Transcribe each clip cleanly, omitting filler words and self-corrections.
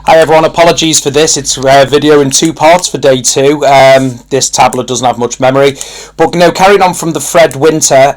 Hi everyone, apologies for this. It's a video in two parts for day two. This tablet doesn't have much memory. But carrying on from the Fred Winter,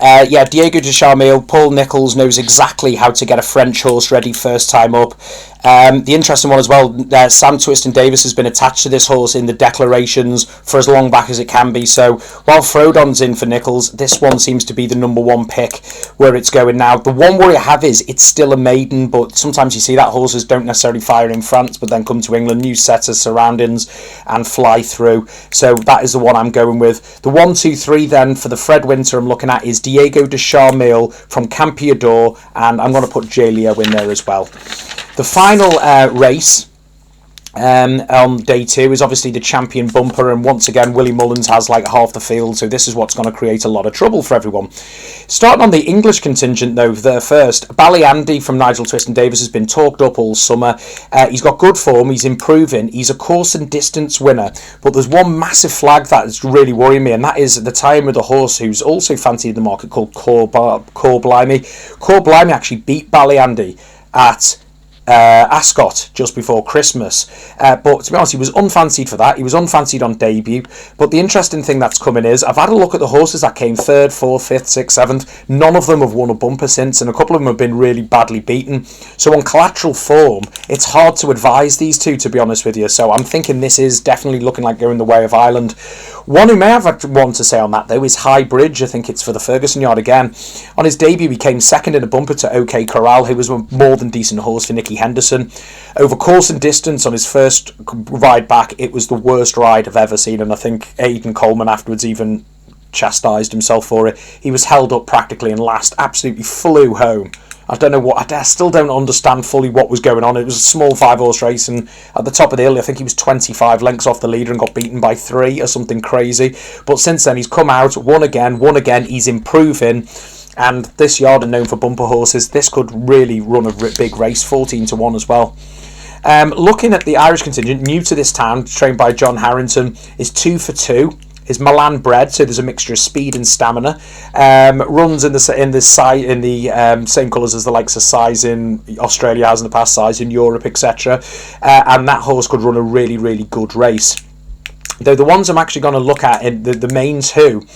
Diego de Charmille, Paul Nicholls knows exactly how to get a French horse ready first time up. The interesting one as well, Sam Twiston-Davies has been attached to this horse in the declarations for as long back as it can be. So while Frodon's in for Nicholls, this one seems to be the number one pick where it's going now. The one worry I have is it's still a maiden, but sometimes you see that horses don't necessarily fire in France, but then come to England, new set of surroundings and fly through. So that is the one I'm going with. The 1, 2, 3 then for the Fred Winter I'm looking at is Diego de Charmille from Campiador, and I'm going to put J. Leo in there as well. The final race on day two is obviously the Champion Bumper, and once again Willie Mullins has like half the field, so this is what's going to create a lot of trouble for everyone. Starting on the English contingent though, there first, Ballyandy from Nigel Twiston-Davies has been talked up all summer. He's got good form, he's improving, he's a course and distance winner, but there's one massive flag that's really worrying me, and that is the time with a horse who's also fancied in the market called Core Blimey. Core Blimey actually beat Ballyandy at Ascot just before Christmas, but to be honest he was unfancied for that. He was unfancied on debut, but the interesting thing that's coming is I've had a look at the horses that came 3rd, 4th, 5th, 6th, 7th. None of them have won a bumper since, and a couple of them have been really badly beaten. So on collateral form it's hard to advise these two, to be honest with you. So I'm thinking this is definitely looking like going the way of Ireland. One who may have one to say on that though is High Bridge. I think it's for the Ferguson yard again. On his debut he came second in a bumper to OK Corral, who was a more than decent horse for Nicky Henderson. Over course and distance on his first ride back, it was the worst ride I've ever seen, and I think Aidan Coleman afterwards even chastised himself for it. He was held up practically and last, absolutely flew home. I don't know what, I still don't understand fully what was going on. It was a small 5-horse race, and at the top of the hill I think he was 25 lengths off the leader and got beaten by 3 or something crazy. But since then he's come out, won again, he's improving. And this yard are known for bumper horses. This could really run a big race, 14-1 as well. Looking at the Irish contingent, new to this town, trained by John Harrington, is 2 for 2. Is Milan bred, so there's a mixture of speed and stamina. Runs in the same colours as the likes of size in Australia has in the past, size in Europe, etc. And that horse could run a really, really good race. Though the ones I'm actually going to look at, in the main two,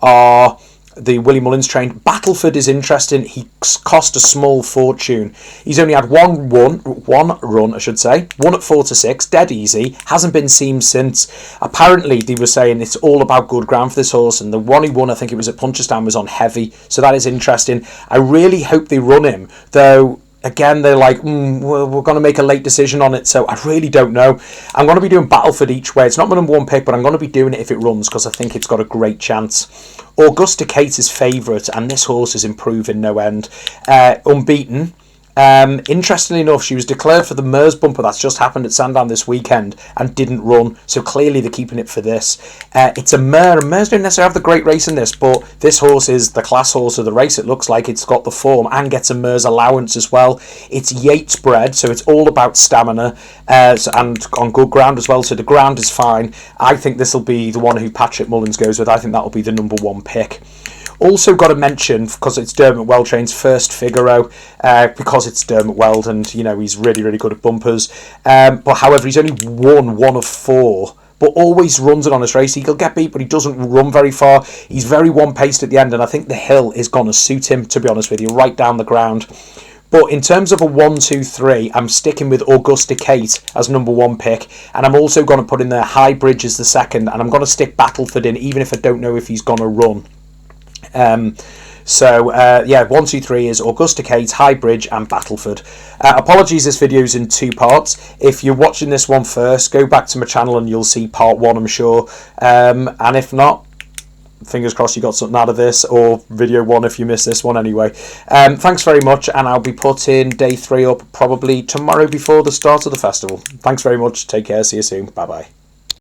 are the Willie Mullins trained. Battleford is interesting. He cost a small fortune. He's only had one run, I should say. Won at 4 to 6, dead easy. Hasn't been seen since. Apparently, they were saying it's all about good ground for this horse, and the one he won, I think it was at Punchestown, was on heavy. So that is interesting. I really hope they run him, though. Again, they're like, we're going to make a late decision on it, so I really don't know. I'm going to be doing Battleford each way. It's not my number one pick, but I'm going to be doing it if it runs, because I think it's got a great chance. Augusta Kate is favourite, and this horse is improving no end. Unbeaten. Interestingly enough, she was declared for the Mears bumper that's just happened at Sandown this weekend and didn't run, so clearly they're keeping it for this. It's a mare, and mares don't necessarily have the great race in this, but this horse is the class horse of the race. It looks like it's got the form and gets a Mears allowance as well. It's Yates bred, so it's all about stamina, and on good ground as well, so the ground is fine. I think this will be the one who Patrick Mullins goes with. I think that will be the number one pick. Also got to mention, because it's Dermot Weld trains, First Figaro, because it's Dermot Weld and he's really, really good at bumpers. But however, he's only won 1 of 4, but always runs an honest race. He'll get beat, but he doesn't run very far. He's very one-paced at the end, and I think the hill is going to suit him, to be honest with you, right down the ground. But in terms of a 1, 2, 3, I'm sticking with Augusta Kate as number one pick, and I'm also going to put in there High Bridge as the second, and I'm going to stick Battleford in, even if I don't know if he's going to run. 1, 2, 3 is Augusta Kate, High Bridge and Battleford. Apologies, this video is in 2 parts. If you're watching this one first, go back to my channel and you'll see part 1, I'm sure. And if not, fingers crossed you got something out of this, or video 1 if you missed this one anyway. Thanks very much, and I'll be putting day 3 up probably tomorrow before the start of the festival. Thanks very much, take care, see you soon, bye bye.